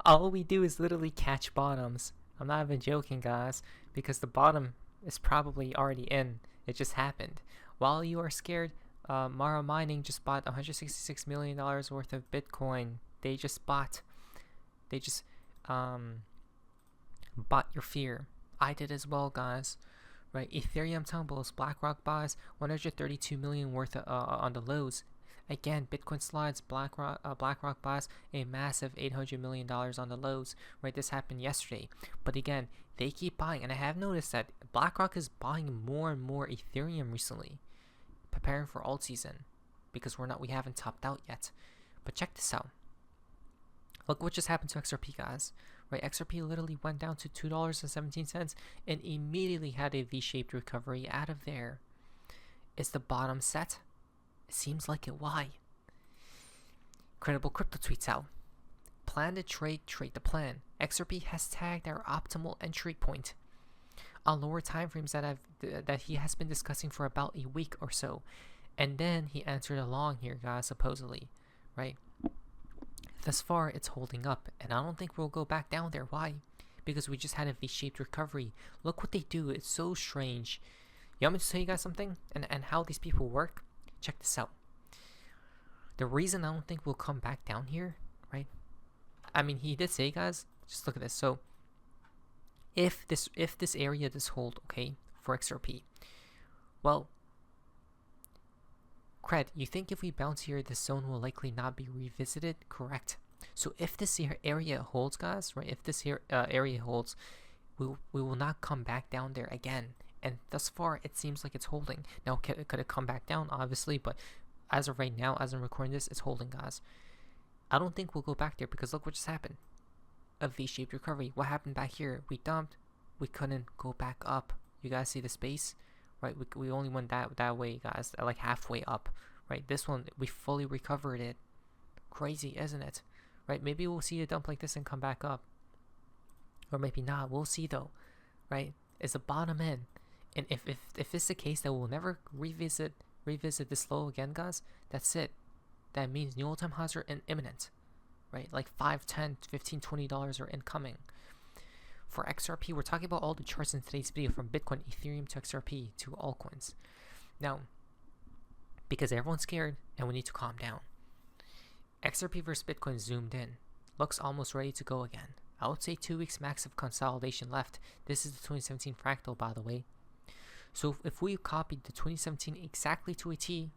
All we do is literally catch bottoms. I'm not even joking, guys, because the bottom is probably already in. It just happened. While you are scared, Mara Mining just bought $166 million worth of Bitcoin. They just bought your fear. I did as well, guys. Right? Ethereum tumbles. BlackRock buys 132 million worth on the lows. Again, Bitcoin slides. BlackRock buys a massive $800 million on the lows. Right? This happened yesterday. But again, they keep buying, and I have noticed that BlackRock is buying more and more Ethereum recently, preparing for alt season, because we haven't topped out yet. But check this out. Look what just happened to XRP, guys. Right, XRP literally went down to $2.17 and immediately had a V-shaped recovery out of there. Is the bottom set? It seems like it. Why? Credible Crypto tweets out. Plan to trade the plan. XRP has tagged our optimal entry point on lower time frames that he has been discussing for about a week or so. And then he entered along here, guys, supposedly. Right? Thus far, it's holding up, and I don't think we'll go back down there. Why? Because we just had a V-shaped recovery. Look what they do. It's so strange. You want me to tell you guys something? And how these people work? Check this out. The reason I don't think we'll come back down here, right? I mean, he did say, guys, just look at this. So, if this area does hold, okay, for XRP, well, Cred, you think if we bounce here, this zone will likely not be revisited? Correct. So if this area holds, guys, right? If this area holds, we will not come back down there again. And thus far, it seems like it's holding. Now, could it come back down? Obviously, but as of right now, as I'm recording this, it's holding, guys. I don't think we'll go back there because look what just happened. A V-shaped recovery. What happened back here? We dumped. We couldn't go back up. You guys see the space? Right, we only went that way, guys, like halfway up. Right, this one, we fully recovered it. Crazy, isn't it? Right, maybe we'll see a dump like this and come back up. Or maybe not, we'll see though. Right, is the bottom in. And if it's the case that we'll never revisit this low again, guys, that's it. That means new all-time highs are imminent. Right, like $5, $10, $15, $20 are incoming. For XRP, we're talking about all the charts in today's video, from Bitcoin, Ethereum to XRP to altcoins. Now, because everyone's scared and we need to calm down, XRP versus Bitcoin zoomed in. Looks almost ready to go again. I would say 2 weeks max of consolidation left. This is the 2017 fractal, by the way. So if we copied the 2017 exactly to a T,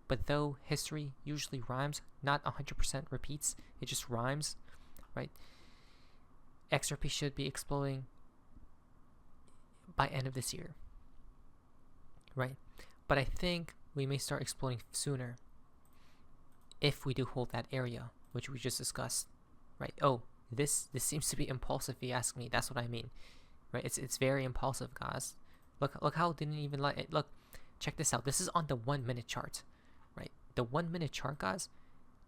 but though history usually rhymes, not 100% repeats, it just rhymes, right? XRP should be exploding by end of this year, right? But I think we may start exploding sooner if we do hold that area, which we just discussed, right? Oh, this seems to be impulsive, if you ask me. That's what I mean, right? It's very impulsive, guys. Look how it didn't even let it. Look, check this out. This is on the 1 minute chart, right? The 1 minute chart, guys.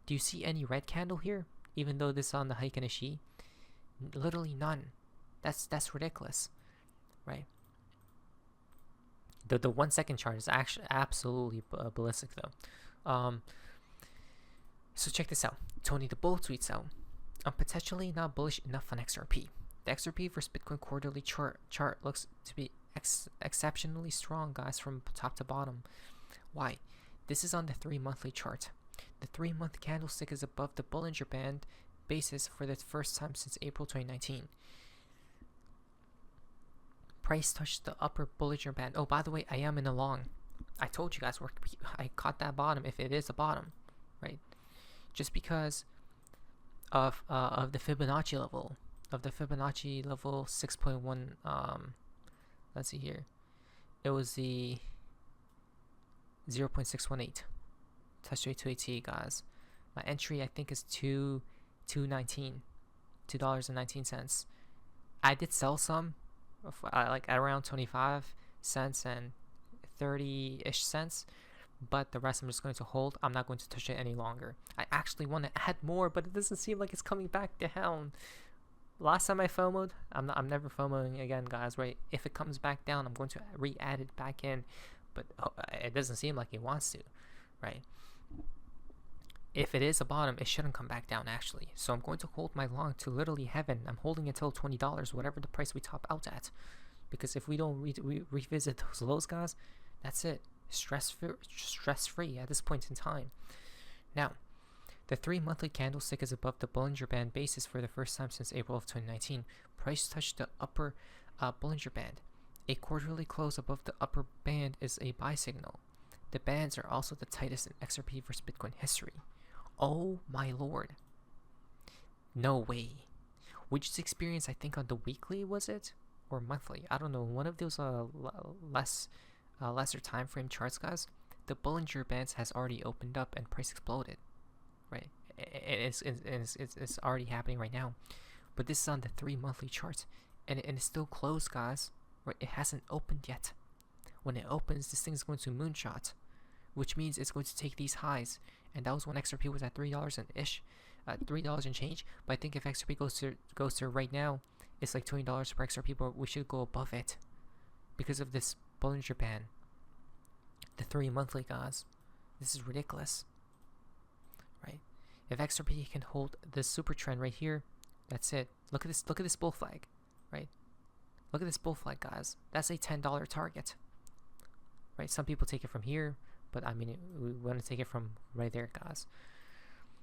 Do you see any red candle here? Even though this is on the Heiken Ashi? Literally none. That's ridiculous, right? The 1 second chart is actually absolutely ballistic though. So check this out. Tony the Bull tweets out, I'm potentially not bullish enough on XRP. The XRP versus Bitcoin quarterly chart looks to be exceptionally strong, guys, from top to bottom. Why? This is on the 3 monthly chart. The 3 month candlestick is above the Bollinger Band basis for the first time since April 2019. Price touched the upper Bollinger Band. Oh, by the way, I am in a long. I told you guys, I caught that bottom, if it is a bottom, right? Just because of the Fibonacci level, of the Fibonacci level 6.1. Let's see here. It was the 0.618. Touch rate to AT, guys. My entry, I think, is $2.19. I did sell some, like around 25 cents and 30-ish cents, but the rest I'm just going to hold. I'm not going to touch it any longer. I actually want to add more, but it doesn't seem like it's coming back down. Last time I FOMO'd, I'm never FOMOing again, guys, right? If it comes back down, I'm going to re-add it back in, but it doesn't seem like it wants to, right? if it is a bottom, it shouldn't come back down actually. So I'm going to hold my long to literally heaven. I'm holding until $20, whatever the price we top out at. Because if we don't revisit those lows, guys, that's it. Stress-free at this point in time. Now, the 3 monthly candlestick is above the Bollinger Band basis for the first time since April of 2019. Price touched the upper Bollinger Band. A quarterly close above the upper band is a buy signal. The bands are also the tightest in XRP versus Bitcoin history. Oh my lord. No way. We just experienced, I think on the weekly, was it? Or monthly? I don't know. One of those lesser time frame charts, guys. The Bollinger Bands has already opened up and price exploded. Right? It's already happening right now. But this is on the 3 monthly charts. And it's still closed, guys. Right? It hasn't opened yet. When it opens, this thing's going to moonshot, which means it's going to take these highs. And that was when XRP was at $3 and ish, $3 and change. But I think if XRP goes to right now, it's like $20 per XRP, but we should go above it because of this Bollinger Band. The 3 monthly, guys. This is ridiculous, right? If XRP can hold this super trend right here, that's it. Look at this. Look at this bull flag, right? Look at this bull flag, guys. That's a $10 target, right? Some people take it from here, but I mean, we want to take it from right there, guys.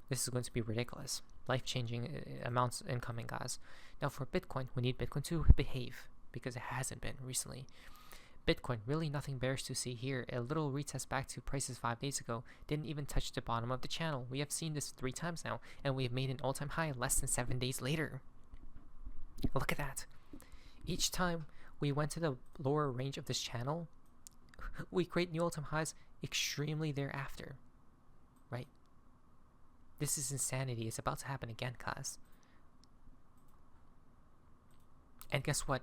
This is going to be ridiculous. Life-changing amounts incoming, guys. Now for Bitcoin, we need Bitcoin to behave because it hasn't been recently. Bitcoin, really nothing bearish to see here. A little retest back to prices 5 days ago. Didn't even touch the bottom of the channel. We have seen this 3 times now, and we have made an all-time high less than 7 days later. Look at that. Each time we went to the lower range of this channel, we create new all-time highs extremely thereafter, right? This is insanity. It's about to happen again, guys. And guess what?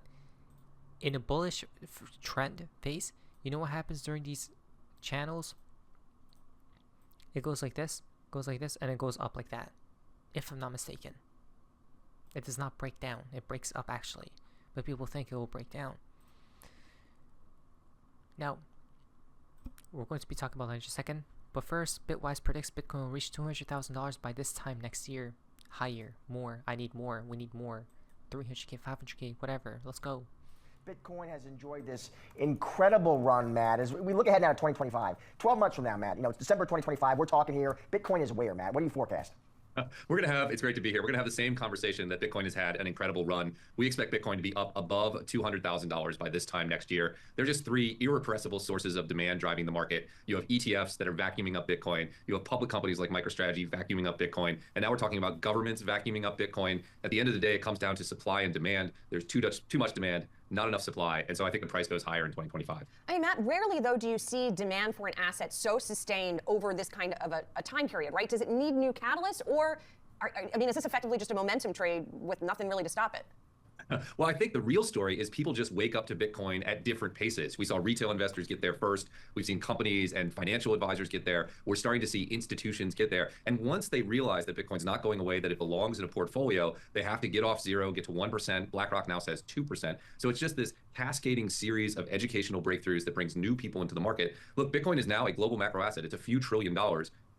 In a bullish trend phase, you know what happens during these channels? It goes like this, and it goes up like that, if I'm not mistaken. It does not break down. It breaks up, actually. But people think it will break down. Now, we're going to be talking about that in just a second. But first, Bitwise predicts Bitcoin will reach $200,000 by this time next year. Higher, more. I need more. We need more. 300K, 500K, whatever. Let's go. Bitcoin has enjoyed this incredible run, Matt. As we look ahead now to 2025, 12 months from now, Matt, it's December 2025. We're talking here. Bitcoin is where, Matt? What do you forecast? We're going to have, it's great to be here. We're going to have the same conversation that Bitcoin has had an incredible run. We expect Bitcoin to be up above $200,000 by this time next year. There are just 3 irrepressible sources of demand driving the market. You have ETFs that are vacuuming up Bitcoin. You have public companies like MicroStrategy vacuuming up Bitcoin. And now we're talking about governments vacuuming up Bitcoin. At the end of the day, it comes down to supply and demand. There's too much demand, not enough supply. And so I think the price goes higher in 2025. I mean, Matt, rarely, though, do you see demand for an asset so sustained over this kind of a time period, right? Does it need new catalysts, or I mean, is this effectively just a momentum trade with nothing really to stop it? Well, I think the real story is people just wake up to Bitcoin at different paces. We saw retail investors get there first. We've seen companies and financial advisors get there. We're starting to see institutions get there. And once they realize that Bitcoin's not going away, that it belongs in a portfolio, they have to get off 0, get to 1%. BlackRock now says 2%. So it's just this cascading series of educational breakthroughs that brings new people into the market. Look, Bitcoin is now a global macro asset. It's a few $1 trillion.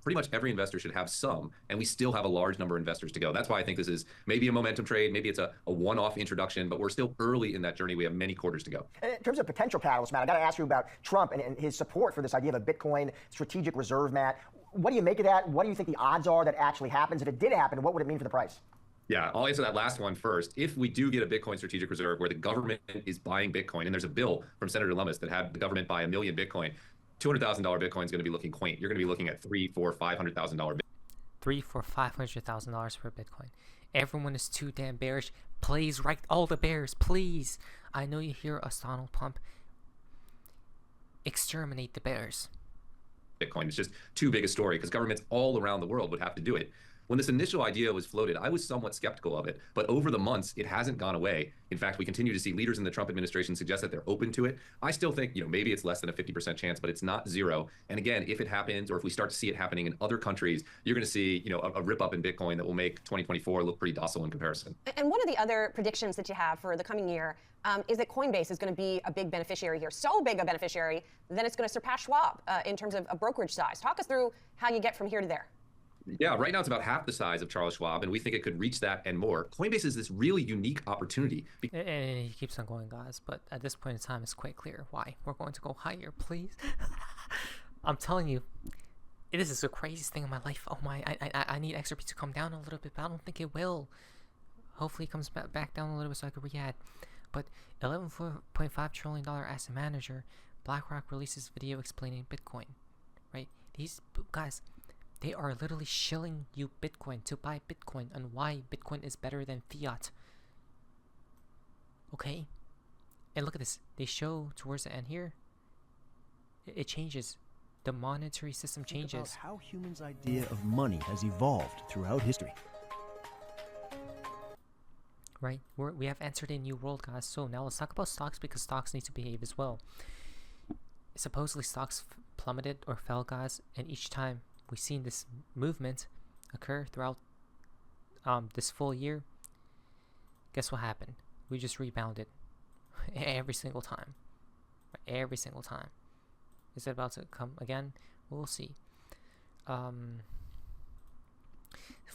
Pretty much every investor should have some, and we still have a large number of investors to go. That's why I think this is maybe a momentum trade, maybe it's a one-off introduction, but we're still early in that journey. We have many quarters to go. And in terms of potential catalysts, Matt, I got to ask you about Trump and his support for this idea of a Bitcoin strategic reserve, Matt. What do you make of that? What do you think the odds are that actually happens? If it did happen, what would it mean for the price? Yeah, I'll answer that last one first. If we do get a Bitcoin strategic reserve where the government is buying Bitcoin, and there's a bill from Senator Lummis that had the government buy 1 million Bitcoin, $200,000 Bitcoin is going to be looking quaint. You're going to be looking at $300,000, $400,000, $500,000. $300,000, $500,000 for Bitcoin. Everyone is too damn bearish. Please write all the bears, please. I know you hear us, Donald Pump. Exterminate the bears. Bitcoin is just too big a story because governments all around the world would have to do it. When this initial idea was floated, I was somewhat skeptical of it, but over the months, it hasn't gone away. In fact, we continue to see leaders in the Trump administration suggest that they're open to it. I still think, maybe it's less than a 50% chance, but it's not 0. And again, if it happens, or if we start to see it happening in other countries, you're going to see, a rip up in Bitcoin that will make 2024 look pretty docile in comparison. And one of the other predictions that you have for the coming year is that Coinbase is going to be a big beneficiary here. So big a beneficiary, then it's going to surpass Schwab in terms of a brokerage size. Talk us through how you get from here to there. Yeah, right now it's about half the size of Charles Schwab, and we think it could reach that and more. Coinbase is this really unique opportunity. And he keeps on going, guys, but at this point in time, it's quite clear why. We're going to go higher, please. I'm telling you, this is the craziest thing in my life. Oh my, I need XRP to come down a little bit, but I don't think it will. Hopefully it comes back down a little bit so I can re-add. But $11.5 trillion asset manager, BlackRock releases video explaining Bitcoin, right? These guys, they are literally shilling you Bitcoin to buy Bitcoin and why Bitcoin is better than fiat. Okay? And look at this. They show towards the end here, it changes. The monetary system changes. About how humans' idea of money has evolved throughout history. Right? We have entered a new world, guys. So now let's talk about stocks, because stocks need to behave as well. Supposedly stocks plummeted or fell, guys, and each time we've seen this movement occur throughout this full year. Guess what happened? We just rebounded every single time. Every single time. Is it about to come again? We'll see. For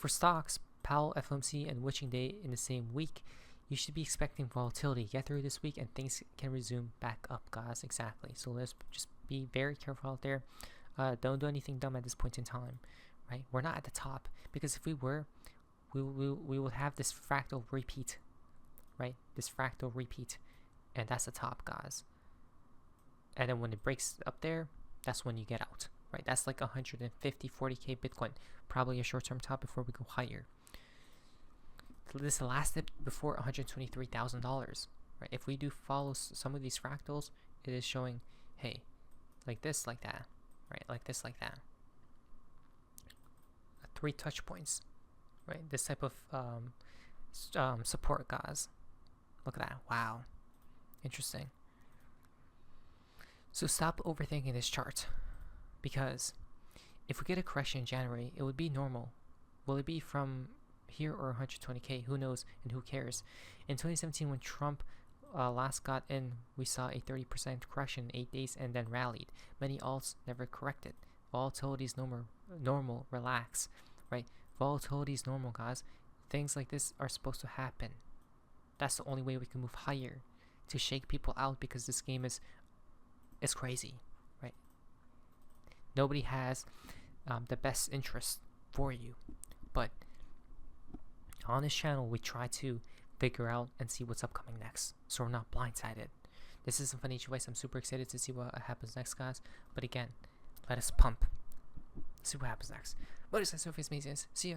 stocks, Powell, FOMC, and Witching Day in the same week, you should be expecting volatility. Get through this week and things can resume back up, guys. Exactly. So let's just be very careful out there. Don't do anything dumb at this point in time, right? We're not at the top, because if we were, we would have this fractal repeat, right? This fractal repeat, and that's the top, guys. And then when it breaks up there, that's when you get out, right? That's like 40K Bitcoin, probably a short-term top before we go higher. This last dip before $123,000, right? If we do follow some of these fractals, it is showing, hey, like this, like that, right? Like this, like that. 3 touch points, right? This type of support, guys. Look at that. Wow, interesting. So stop overthinking this chart, because if we get a correction in January, it would be normal. Will it be from here or 120K? Who knows, and who cares? In 2017, when Trump last got in, we saw a 30% correction in 8 days and then rallied. Many alts never corrected. Volatility is normal, relax, right? Volatility is normal, guys. Things like this are supposed to happen. That's the only way we can move higher, to shake people out, because this game is crazy, right? Nobody has the best interest for you, but on this channel we try to figure out and see what's upcoming next, so we're not blindsided. This is some financial advice. I'm super excited to see what happens next, guys, but again, let us pump, see what happens next. What is that? Surface Mazes. See ya.